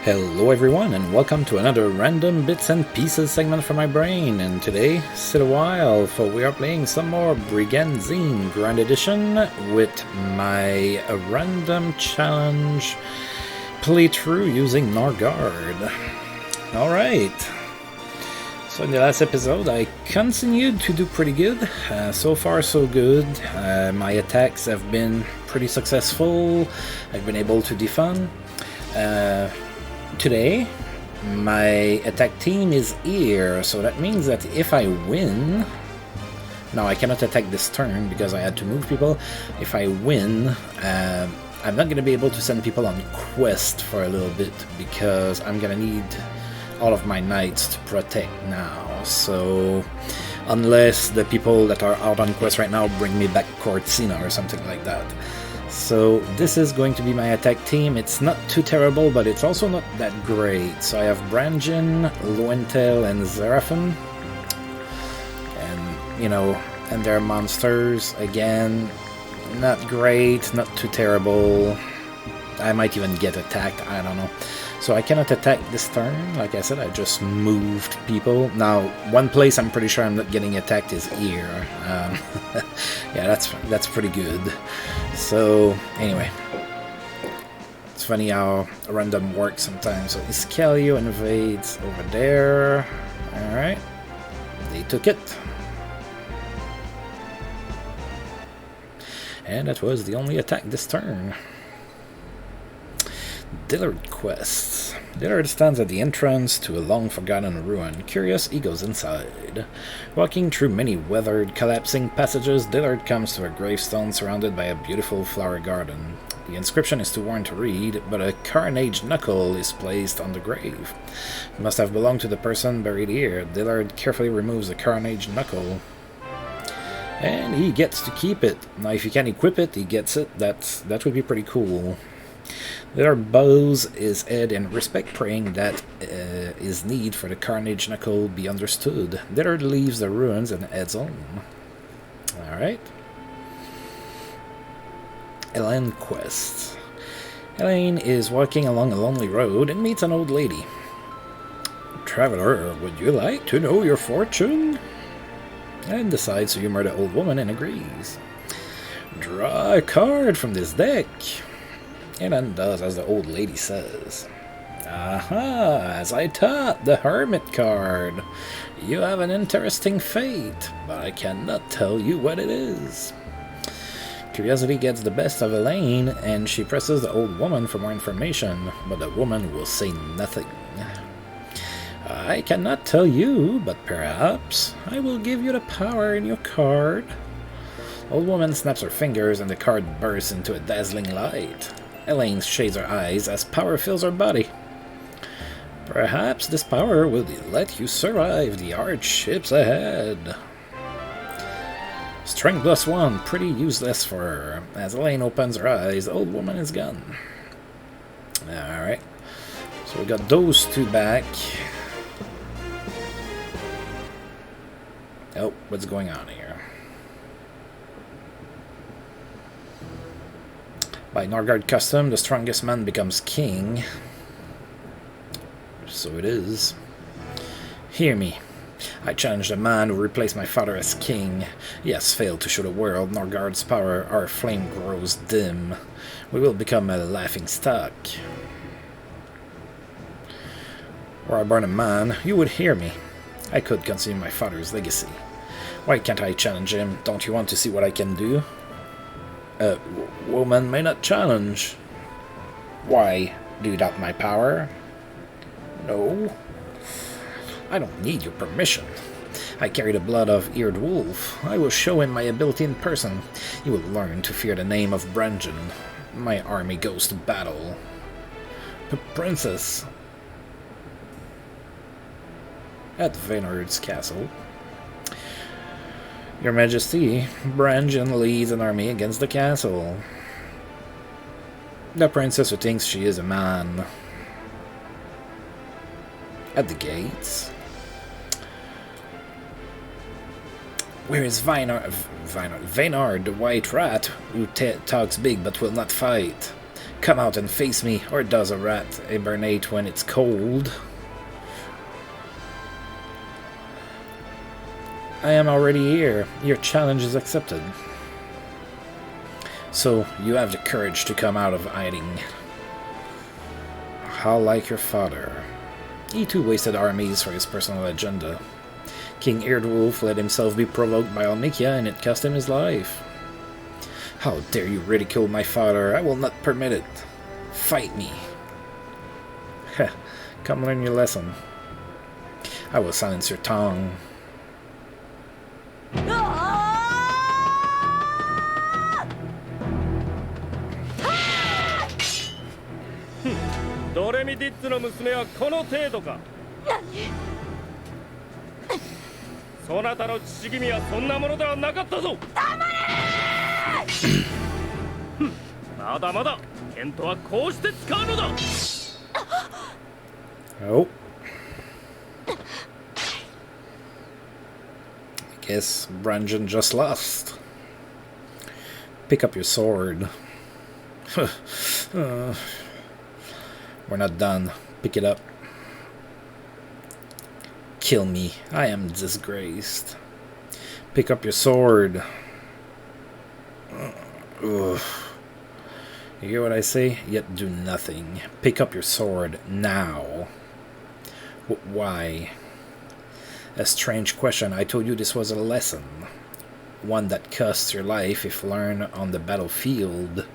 Hello everyone and welcome to another random bits and pieces segment from my brain, and today, sit a while, for we are playing some more Brigandine Grand Edition with my random challenge playthrough using Norgard. Alright, so in the last episode I continued to do pretty good, so far so good. My attacks have been pretty successful, I've been able to defend. Today, my attack team is here, so that means that if I win... Now, I cannot attack this turn because I had to move people. If I win, I'm not going to be able to send people on quest for a little bit because I'm going to need all of my knights to protect now. So, unless the people that are out on quest right now bring me back Cortina or something like that. So this is going to be my attack team. It's not too terrible, but it's also not that great. So I have Brigandine, Loentel, and Zerafin. And, you know, and their monsters, again, not great, not too terrible. I might even get attacked, I don't know. So I cannot attack this turn. Like I said, I just moved people. Now, one place I'm pretty sure I'm not getting attacked is here. Yeah, that's pretty good. So, anyway. It's funny how random works sometimes. So, Iscalio invades over there. Alright. They took it. And that was the only attack this turn. Dillard quests. Dillard stands at the entrance to a long-forgotten ruin. Curious, he goes inside. Walking through many weathered, collapsing passages, Dillard comes to a gravestone surrounded by a beautiful flower garden. The inscription is too worn to read, but a carnage knuckle is placed on the grave. It must have belonged to the person buried here. Dillard carefully removes the carnage knuckle. And he gets to keep it. Now, if he can equip it, he gets it. That would be pretty cool. Dillard bows his head in respect, praying that his need for the carnage knuckle be understood. Dillard leaves the ruins and heads home. Alright. Elaine quest. Elaine is walking along a lonely road and meets an old lady. Traveler, would you like to know your fortune? And decides to humor the old woman and agrees. Draw a card from this deck. And undoes as the old lady says. Aha, as I thought, the Hermit card. You have an interesting fate, but I cannot tell you what it is. Curiosity gets the best of Elaine, and she presses the old woman for more information, but the woman will say nothing. I cannot tell you, but perhaps I will give you the power in your card. Old woman snaps her fingers, and the card bursts into a dazzling light. Elaine shades her eyes as power fills her body. Perhaps this power will let you survive the hardships ahead. Strength +1, pretty useless for her. As Elaine opens her eyes, the old woman is gone. Alright. So we got those two back. Oh, what's going on here? By Norgard custom, the strongest man becomes king. So it is. Hear me. I challenge the man who replaced my father as king. He has failed to show the world Norgard's power. Our flame grows dim. We will become a laughing stock. Were I born a man, you would hear me. I could continue my father's legacy. Why can't I challenge him? Don't you want to see what I can do? A woman may not challenge. Why? Do you doubt my power? No. I don't need your permission. I carry the blood of Eared Wolf. I will show him my ability in person. He will learn to fear the name of Brigandine. My army goes to battle. Princess. At Vaynard's castle. Your Majesty, Brigandine leads an army against the castle. The princess who thinks she is a man. At the gates. Where is Vaynard, the white rat, who talks big but will not fight? Come out and face me, or does a rat hibernate when it's cold? I am already here. Your challenge is accepted. So, you have the courage to come out of hiding. How like your father. He too wasted armies for his personal agenda. King Eardwolf let himself be provoked by Almikia, and it cost him his life. How dare you ridicule my father? I will not permit it. Fight me. Heh, come learn your lesson. I will silence your tongue. ドレミディッツの娘はこの程度か。そなたの父君はそんなものではなかったぞ。黙れ！まだまだ剣とはこうして使うのだ。Oh. I guess Brigandine just lost. Pick up your sword. We're not done. Pick it up. Kill me. I am disgraced. Pick up your sword. Ugh. You hear what I say? Yet do nothing. Pick up your sword now. Why? A strange question. I told you this was a lesson. One that costs your life if learned on the battlefield.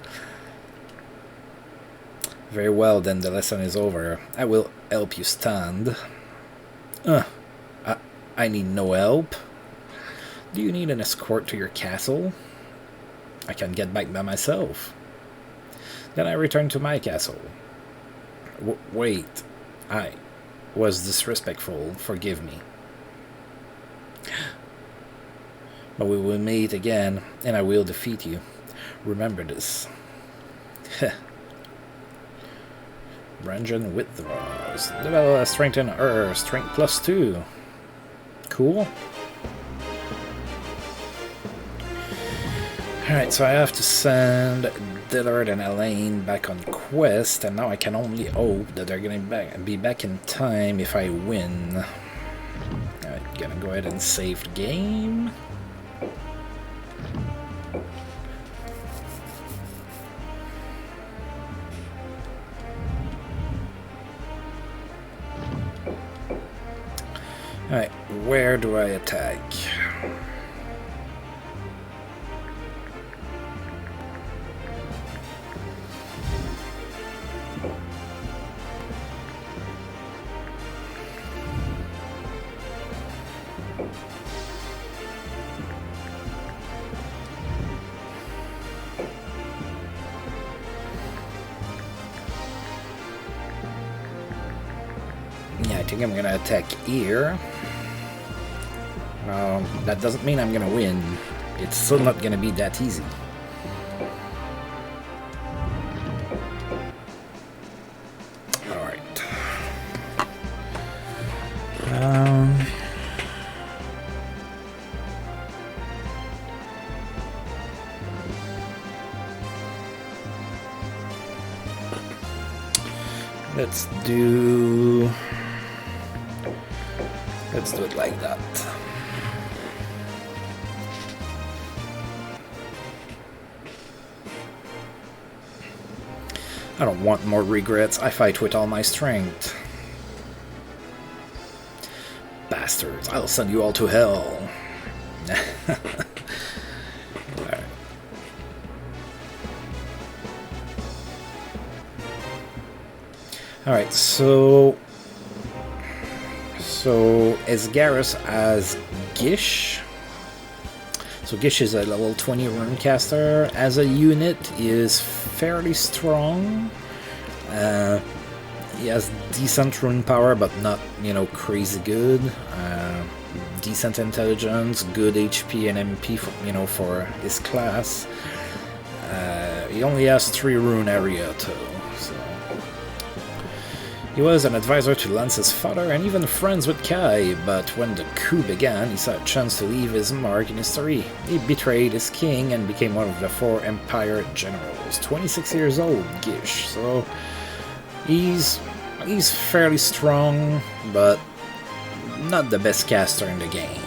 Very well, then the lesson is over. I will help you stand. I need no help. Do you need an escort to your castle? I can get back by myself. Then I return to my castle. Wait. I was disrespectful. Forgive me. But we will meet again, and I will defeat you. Remember this. Brigandine withdraws. Develop strength in her. Strength +2. Cool. Alright, so I have to send Dillard and Elaine back on quest, and now I can only hope that they're gonna be back in time if I win. Alright, gonna go ahead and save the game. Alright, where do I attack? Yeah, I think I'm gonna attack here. That doesn't mean I'm gonna win. It's still not gonna be that easy. Alright. Let's do it like that. I don't want more regrets. I fight with all my strength. Bastards, I'll send you all to hell. Alright. Alright, so Esgarus as Gish. So Gish is a level 20 runecaster. As a unit, he is fairly strong. He has decent rune power, but not, crazy good. Decent intelligence, good HP and MP for, for his class. He only has 3 rune area though, so He was an advisor to Lance's father and even friends with Kai, but when the coup began, he saw a chance to leave his mark in history. He betrayed his king and became one of the 4 Empire generals. 26 years old, Gish, so he's fairly strong, but not the best caster in the game.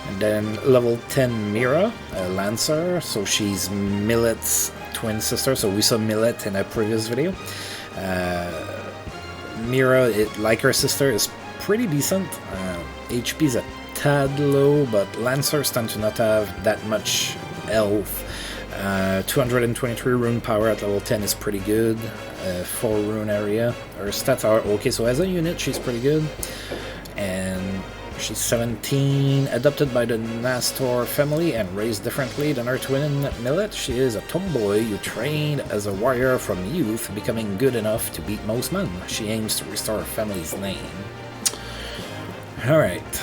And then level 10 Mira, a Lancer, so she's Millet's twin sister, so we saw Millet in a previous video. Mira, like her sister, is pretty decent. HP is a tad low, but Lancers tend to not have that much health. 223 rune power at level 10 is pretty good. 4 rune area. Her stats are okay, so as a unit she's pretty good. And she's 17, adopted by the Nastor family and raised differently than her twin Millet. She is a tomboy who trained as a warrior from youth, becoming good enough to beat most men. She aims to restore her family's name. Alright.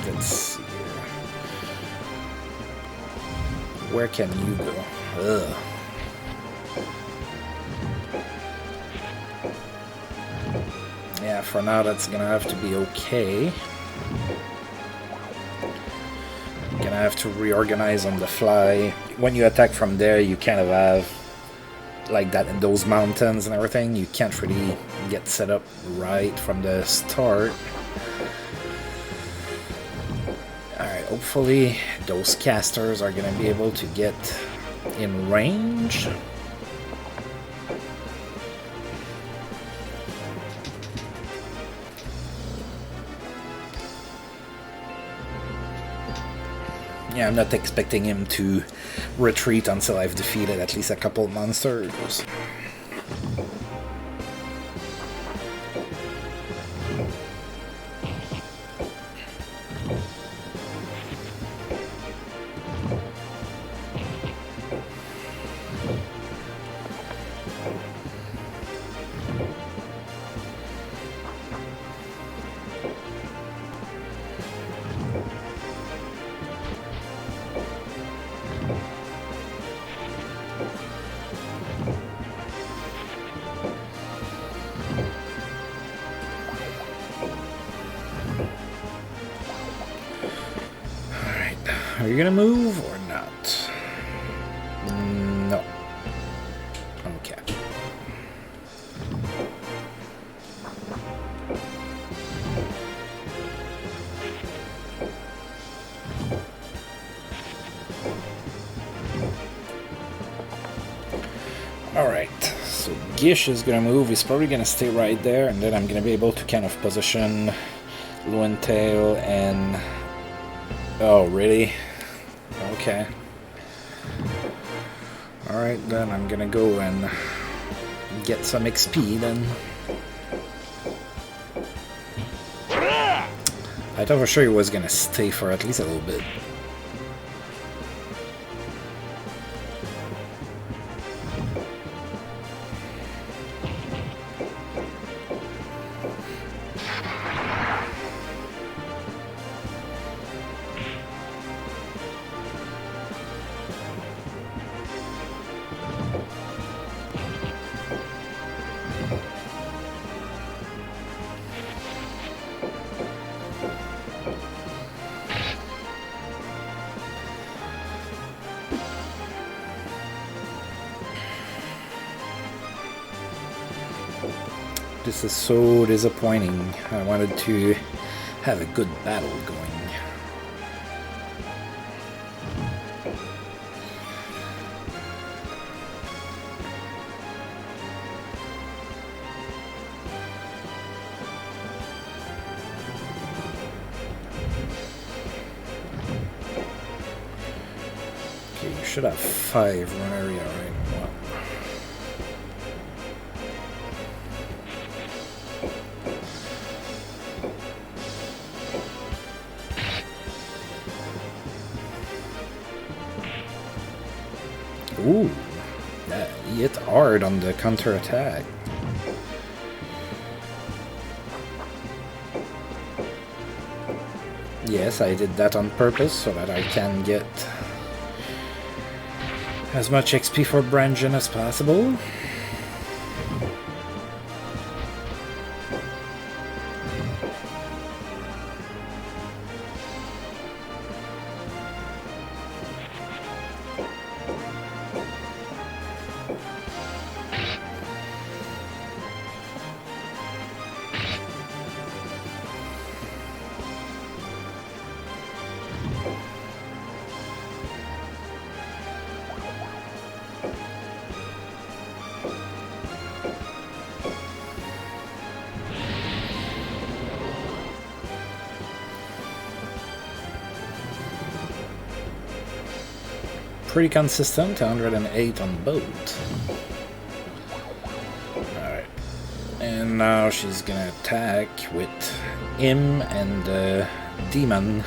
Let's see here. Where can you go? Ugh. Yeah, for now that's gonna have to be okay. Gonna have to reorganize on the fly. When you attack from there, you kind of have like that in those mountains and everything. You can't really get set up right from the start. Hopefully those casters are going to be able to get in range. Yeah, I'm not expecting him to retreat until I've defeated at least a couple monsters. Are you gonna move or not? No. Okay. Alright, so Gish is gonna move. He's probably gonna stay right there, and then I'm gonna be able to kind of position Luantail and... Oh, really? Okay. Alright, then I'm gonna go and get some XP then. I thought for sure he was gonna stay for at least a little bit. This is so disappointing. I wanted to have a good battle going. Okay, you should have 5 run area right now. Ooh. That, he hit hard on the counter-attack. Yes, I did that on purpose so that I can get as much XP for Brigandine as possible. Pretty consistent, 108 on both. Alright. And now she's gonna attack with him and the demon.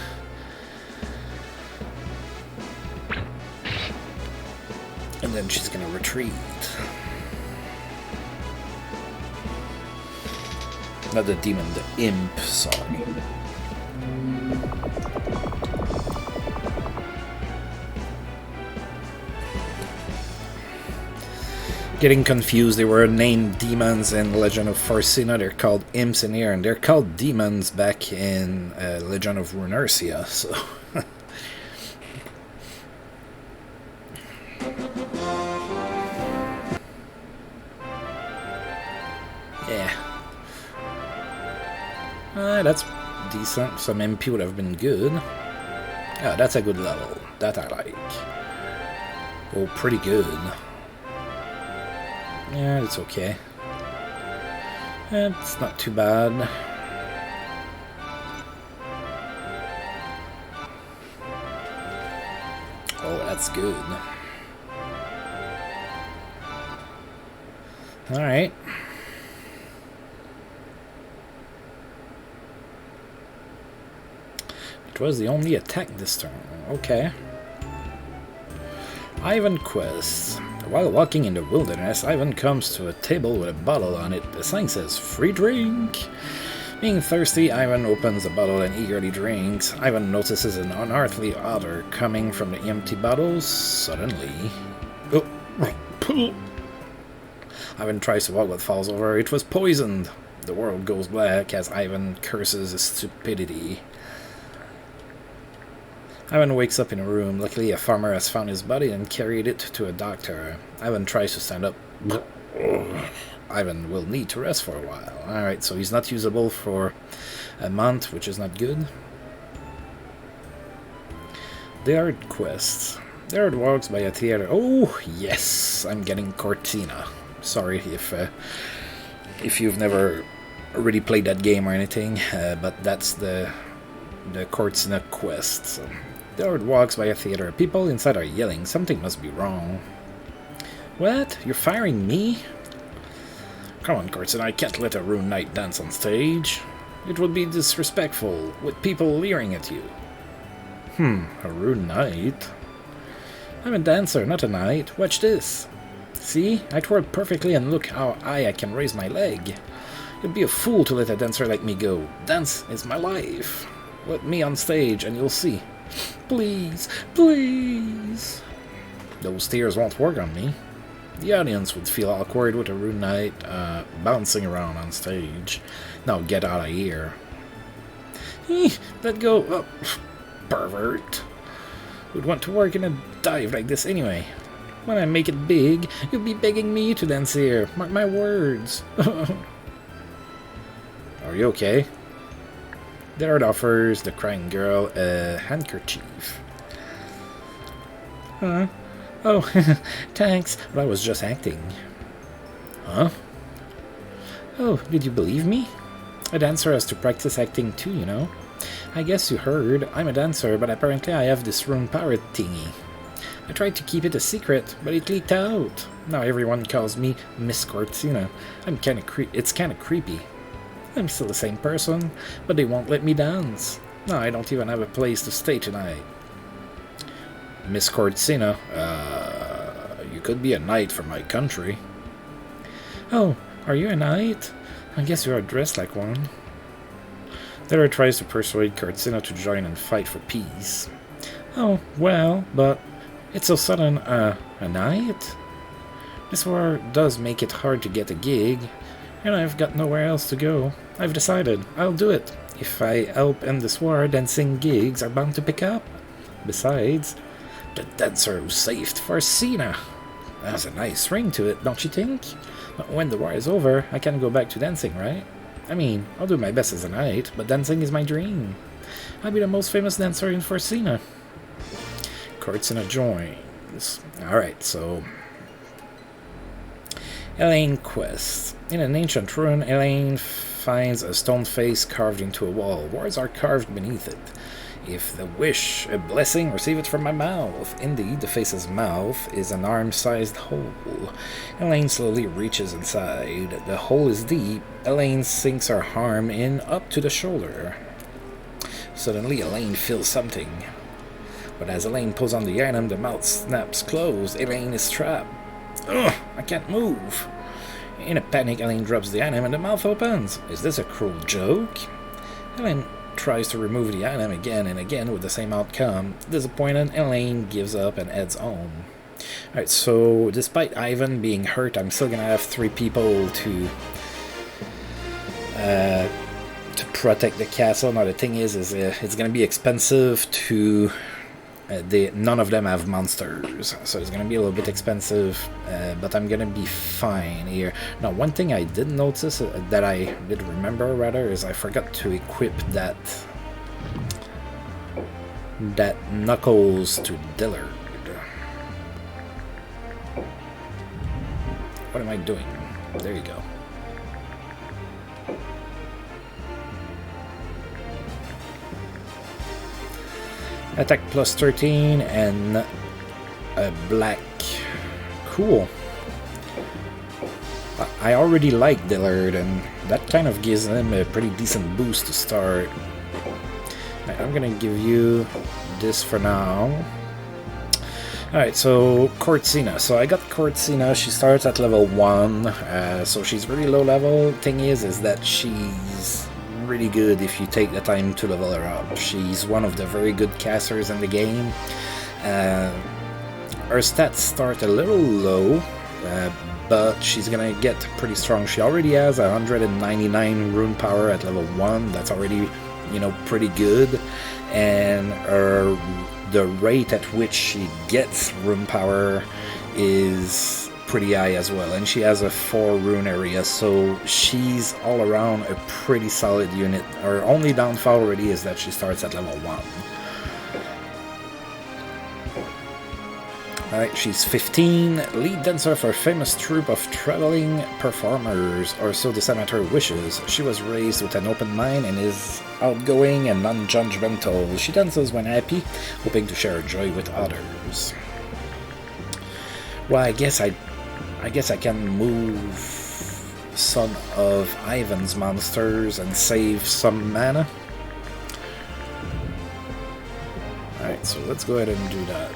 And then she's gonna retreat. Not the demon, the imp, sorry. Getting confused, they were named demons in Legend of Forcina. They're called imps in here, and they're called demons back in Legend of Runercia, so... yeah. That's decent. Some MP would have been good. Yeah, that's a good level. That I like. Oh, pretty good. Yeah, it's okay. It's not too bad. Oh, that's good. Alright. It was the only attack this turn. Okay. Ivan quest. While walking in the wilderness, Ivan comes to a table with a bottle on it. The sign says, "Free drink." Being thirsty, Ivan opens the bottle and eagerly drinks. Ivan notices an unearthly odor coming from the empty bottles. Suddenly... oh. Ivan tries to walk but falls over. It was poisoned. The world goes black as Ivan curses his stupidity. Ivan wakes up in a room. Luckily, a farmer has found his body and carried it to a doctor. Ivan tries to stand up. Ivan will need to rest for a while. Alright, so he's not usable for a month, which is not good. Dared quests. Dared walks by a theater. Oh, yes! I'm getting Cortina. Sorry if you've never really played that game or anything, but that's the Cortina quest. So. Dared walks by a theater. People inside are yelling. Something must be wrong. What? You're firing me? Come on, Cortina, I can't let a ruined knight dance on stage. It would be disrespectful, with people leering at you. A ruined knight? I'm a dancer, not a knight. Watch this. See? I twirl perfectly and look how high I can raise my leg. You'd be a fool to let a dancer like me go. Dance is my life. Let me on stage and you'll see. Please, please. Those tears won't work on me. The audience would feel awkward with a rude knight bouncing around on stage. Now get out of here. Let go. Oh, pervert. Who'd want to work in a dive like this anyway? When I make it big, you'll be begging me to dance here. Mark my words. Are you okay? Dared offers the crying girl a handkerchief. Huh? Oh, thanks, but I was just acting. Huh? Oh, did you believe me? A dancer has to practice acting too, you know. I guess you heard. I'm a dancer, but apparently I have this rune power thingy. I tried to keep it a secret, but it leaked out. Now everyone calls me Miss Cortina. It's kinda creepy. I'm still the same person, but they won't let me dance. No, I don't even have a place to stay tonight. Miss Cortina, You could be a knight from my country. Oh, are you a knight? I guess you are dressed like one. Dillard tries to persuade Cortina to join and fight for peace. Oh, well, but it's so sudden, a knight? This war does make it hard to get a gig, and I've got nowhere else to go. I've decided, I'll do it. If I help end this war, dancing gigs are bound to pick up. Besides, the dancer who saved Forsina has a nice ring to it, don't you think? But when the war is over, I can't go back to dancing, right? I mean, I'll do my best as a knight, but dancing is my dream. I'll be the most famous dancer in Forsina. Cortina joins. Alright, so... Elaine quest. In an ancient ruin, Elaine finds a stone face carved into a wall. Words are carved beneath it. If the wish a blessing, receive it from my mouth. Indeed, the face's mouth is an arm-sized hole. Elaine slowly reaches inside. The hole is deep. Elaine sinks her arm in up to the shoulder. Suddenly, Elaine feels something. But as Elaine pulls on the item, the mouth snaps closed. Elaine is trapped. Ugh, I can't move. In a panic, Elaine drops the item and the mouth opens. Is this a cruel joke? Elaine tries to remove the item again and again with the same outcome. Disappointed, Elaine gives up and heads home. Alright, so despite Ivan being hurt, I'm still gonna have 3 people to protect the castle. Now the thing is it's gonna be expensive to... none of them have monsters, so it's going to be a little bit expensive, but I'm going to be fine here. Now, one thing I did notice, that I did remember rather, is I forgot to equip that Knuckles to Dillard. What am I doing? There you go. Attack plus 13 and a black. Cool. I already like Dillard, and that kind of gives him a pretty decent boost to start. I'm gonna give you this for now. Alright, so Cortina. So I got Cortina. She starts at level 1, so she's really low level. Thing is that she's really good if you take the time to level her up. She's one of the very good casters in the game. Her stats start a little low, but she's gonna get pretty strong. She already has 199 rune power at level 1. That's already, you know, pretty good. And the rate at which she gets rune power is pretty high as well, and she has a 4 rune area, so she's all around a pretty solid unit. Her only downfall already is that she starts at level 1. Alright, she's 15, lead dancer for a famous troupe of traveling performers, or so the amateur wishes. She was raised with an open mind and is outgoing and non-judgmental. She dances when happy, hoping to share her joy with others. Well, I guess I can move some of Ivan's monsters and save some mana. Alright, so let's go ahead and do that.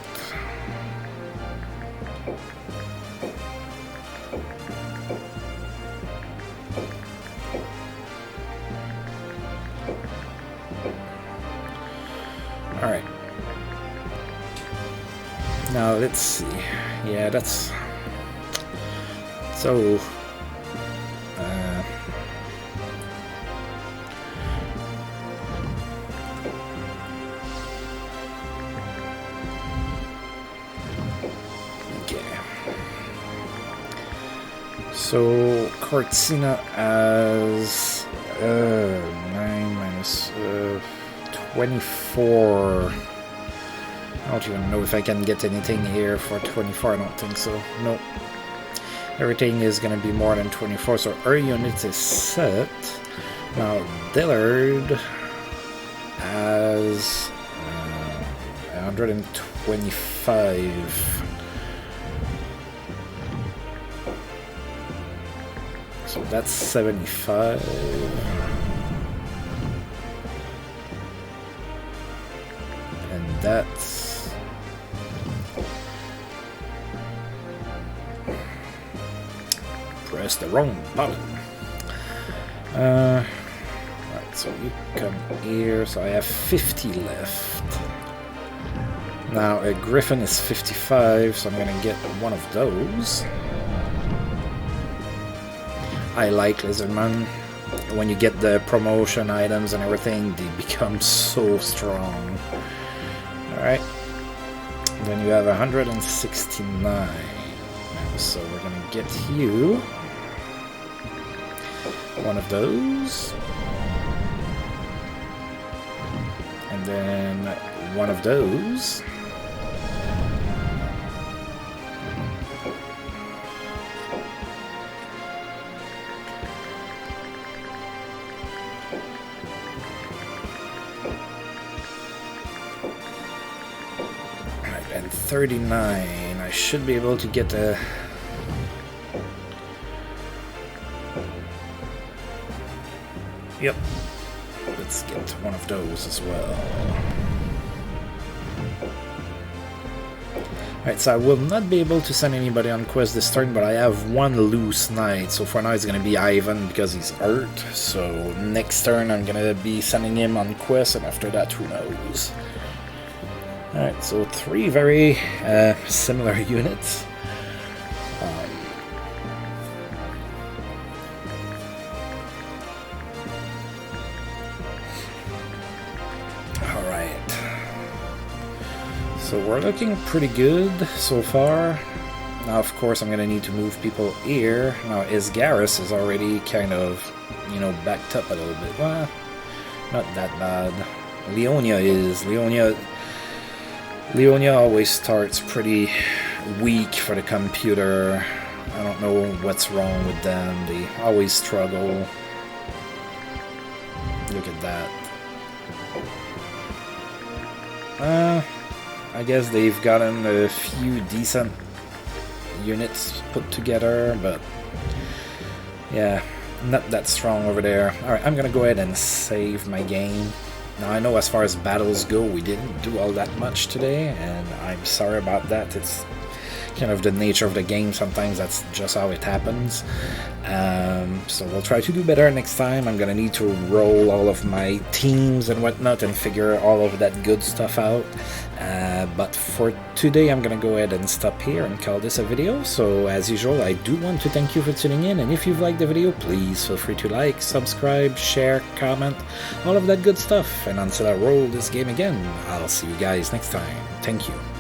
Alright. Now let's see. Yeah, that's... So... okay. So, Cortina as... 9 minus... 24... I don't even know if I can get anything here for 24, I don't think so. Nope. Everything is going to be more than 24, so our unit is set. Now, Dillard has 125. So that's 75. And that's pressed the wrong button. Right, so you come here, so I have 50 left. Now a griffin is 55, so I'm gonna get one of those. I like Lizardman. When you get the promotion items and everything, they become so strong. Alright. Then you have 169. So we're gonna get you one of those. And then one of those. And 39. I should be able to get a... Yep. Let's get one of those as well. Alright, so I will not be able to send anybody on quest this turn, but I have one loose knight. So for now it's going to be Ivan because he's hurt. So next turn I'm going to be sending him on quest, and after that, who knows. Alright, so 3 very similar units. Alright. So we're looking pretty good so far. Now, of course, I'm going to need to move people here. Now, Isgaris is already kind of, you know, backed up a little bit. Well, not that bad. Leonia is. Leonia always starts pretty weak for the computer. I don't know what's wrong with them. They always struggle. Look at that. I guess they've gotten a few decent units put together, but yeah, not that strong over there. Alright, I'm gonna go ahead and save my game. Now, I know as far as battles go, we didn't do all that much today, and I'm sorry about that. It's kind of the nature of the game. Sometimes that's just how it happens. So we'll try to do better next time. I'm gonna need to roll all of my teams and whatnot and figure all of that good stuff out. But for today, I'm gonna go ahead and stop here and call this a video. So as usual, I do want to thank you for tuning in, and if you've liked the video, please feel free to like, subscribe, share, comment, all of that good stuff. And until I roll this game again, I'll see you guys next time. Thank you.